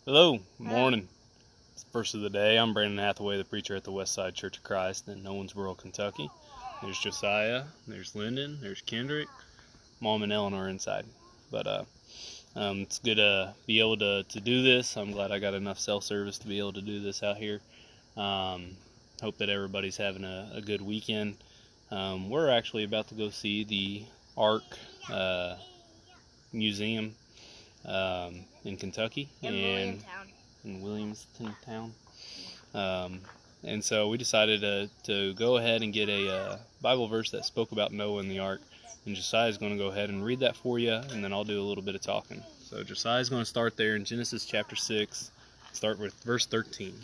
Hello, morning. It's the first of the day. I'm Brandon Hathaway, the preacher at the Westside Church of Christ in Owensboro, Kentucky. There's Josiah, there's Lyndon, there's Kendrick, Mom and Eleanor inside. But it's good to be able to do this. I'm glad I got enough cell service to be able to do this out here. Hope that everybody's having a good weekend. We're actually about to go see the Ark Museum in Kentucky in Williamstown. And so we decided to go ahead and get a Bible verse that spoke about Noah and the ark. And Josiah is going to go ahead and read that for you, and then I'll do a little bit of talking. So Josiah is going to start there in Genesis chapter 6, start with verse 13.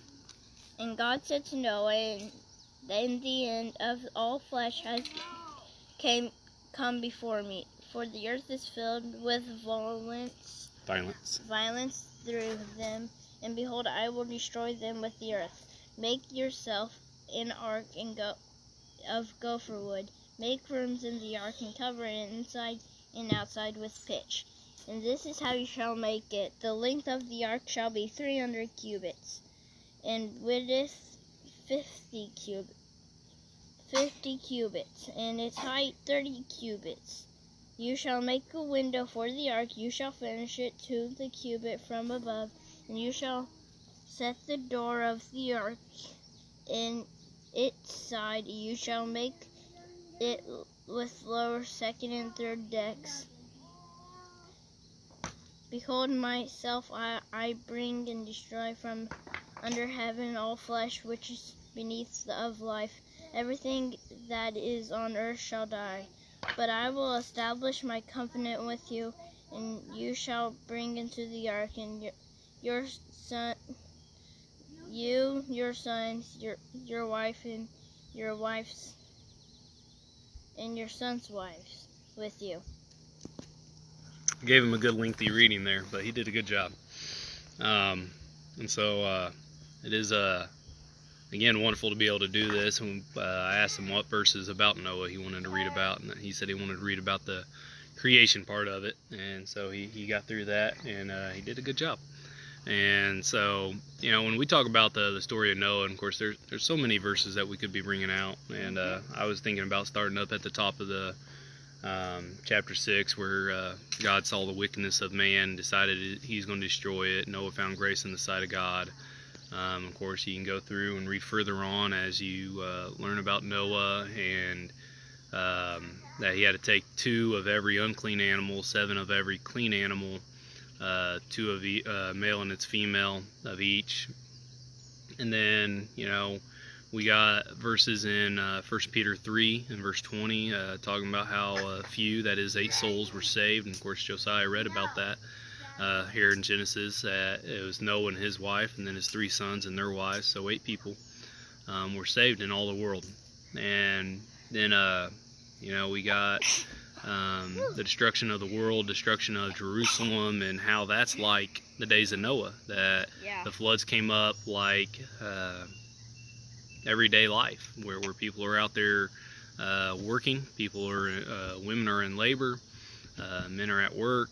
And God said to Noah, "In the end of all flesh has come before me, for the earth is filled with violence through them, and behold, I will destroy them with the earth. Make yourself an ark of gopher wood. Make rooms in the ark and cover it inside and outside with pitch. And this is how you shall make it. The length of the ark shall be 300 cubits, and width 50 cubits, and its height 30 cubits. You shall make a window for the ark. You shall finish it to the cubit from above, and you shall set the door of the ark in its side. You shall make it with lower, second, and third decks. Behold, myself I bring and destroy from under heaven all flesh which is beneath of life. Everything that is on earth shall die. But I will establish my covenant with you, and you shall bring into the ark, and your son, your sons, your wife, and your wife's, and your son's wives with you." Gave him a good lengthy reading there, but he did a good job. And so it is again wonderful to be able to do this. And I asked him what verses about Noah he wanted to read about, and he said he wanted to read about the creation part of it. And so he got through that, and he did a good job. And so, when we talk about the story of Noah, and of course there's so many verses that we could be bringing out, and I was thinking about starting up at the top of the chapter 6, where God saw the wickedness of man, decided he's going to destroy it. Noah found grace in the sight of God. Of course, you can go through and read further on as you learn about Noah, and that he had to take 2 of every unclean animal, 7 of every clean animal, 2 of the male and its female of each. And then, we got verses in 1 Peter 3 and verse 20 talking about how few, that is 8 souls, were saved. And of course Josiah read about that here in Genesis. It was Noah and his wife, and then his 3 sons and their wives, so 8 people were saved in all the world. And then we got the destruction of the world, destruction of Jerusalem, and how that's like the days of Noah, that the floods came up like everyday life, where people are out there working, women are in labor, men are at work,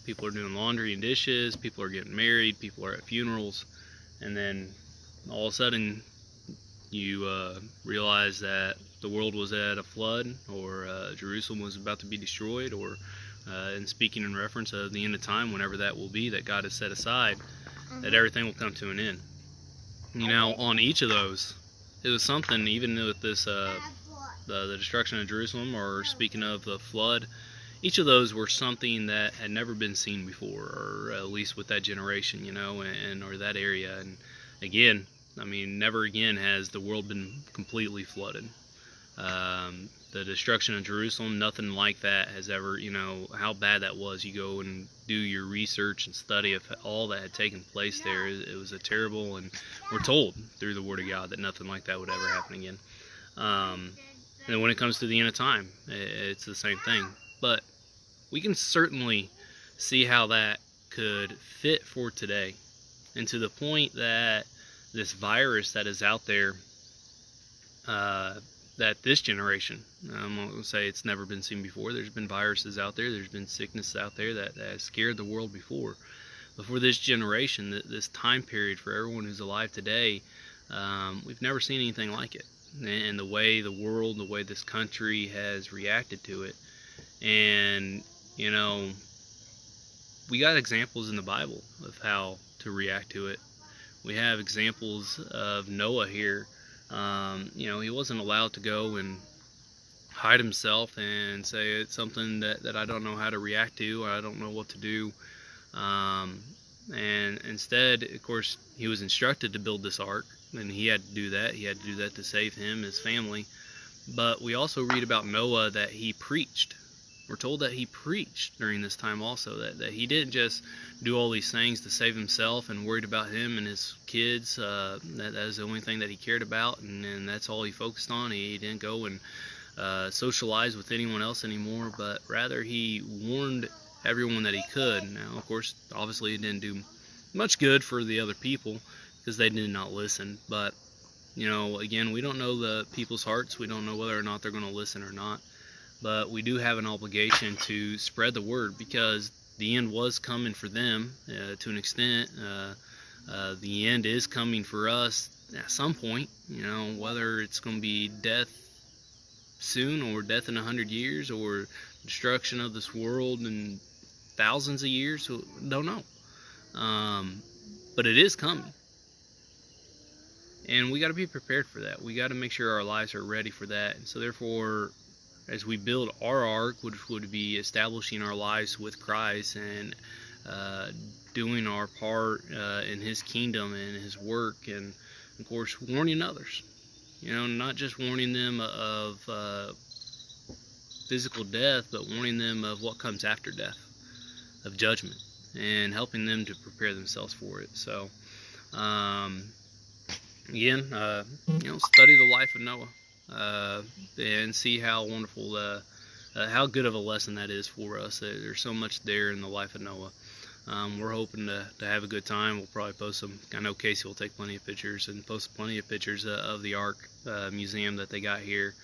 people are doing laundry and dishes, people are getting married, people are at funerals, and then all of a sudden you realize that the world was at a flood, or Jerusalem was about to be destroyed, or and speaking in reference of the end of time, whenever that will be, that God has set aside, that everything will come to an end. On each of those, it was something, even with this the destruction of Jerusalem, or speaking of the flood, each of those were something that had never been seen before, or at least with that generation, or that area. And again, never again has the world been completely flooded. The destruction of Jerusalem, nothing like that has ever, how bad that was. You go and do your research and study of all that had taken place there. It was a terrible, and we're told through the Word of God that nothing like that would ever happen again. And when it comes to the end of time, it's the same thing. But we can certainly see how that could fit for today, and to the point that this virus that is out there, that this generation, I'm not going to say it's never been seen before. There's been viruses out there, there's been sickness out there that has scared the world before. But for this generation, this time period, for everyone who's alive today, we've never seen anything like it. And the way the world, the way this country has reacted to it. And, you know, we got examples in the Bible of how to react to it. We have examples of Noah here. You know, he wasn't allowed to go and hide himself and say it's something that I don't know how to react to, or I don't know what to do. And instead, of course, he was instructed to build this ark, and he had to do that. He had to do that to save him, his family. But we also read about Noah that he preached. We're told that he preached during this time also, that he didn't just do all these things to save himself and worried about him and his kids. That was the only thing that he cared about, and that's all he focused on. He didn't go and socialize with anyone else anymore, but rather he warned everyone that he could. Now, of course, obviously it didn't do much good for the other people because they did not listen. But, you know, again, we don't know the people's hearts. We don't know whether or not they're going to listen or not. But we do have an obligation to spread the word, because the end was coming for them to an extent. The end is coming for us at some point, you know, whether it's going to be death soon or death in 100 years or destruction of this world in thousands of years, don't know. But it is coming. And we got to be prepared for that. We got to make sure our lives are ready for that. And so therefore, as we build our ark, which would be establishing our lives with Christ and doing our part in His kingdom and His work, and of course warning others, you know, not just warning them of physical death, but warning them of what comes after death, of judgment, and helping them to prepare themselves for it. So again, you know, study the life of Noah. And see how wonderful, how good of a lesson that is for us. There's so much there in the life of Noah. We're hoping to have a good time. We'll probably post some. I know Casey will take plenty of pictures and post plenty of pictures of the Ark Museum that they got here.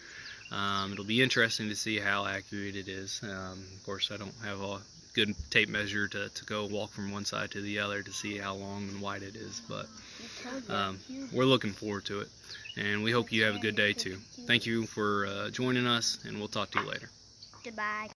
It'll be interesting to see how accurate it is. Of course, I don't have a good tape measure to go walk from one side to the other to see how long and wide it is, but we're looking forward to it, and we hope you have a good day too. Thank you for joining us, and we'll talk to you later. Goodbye.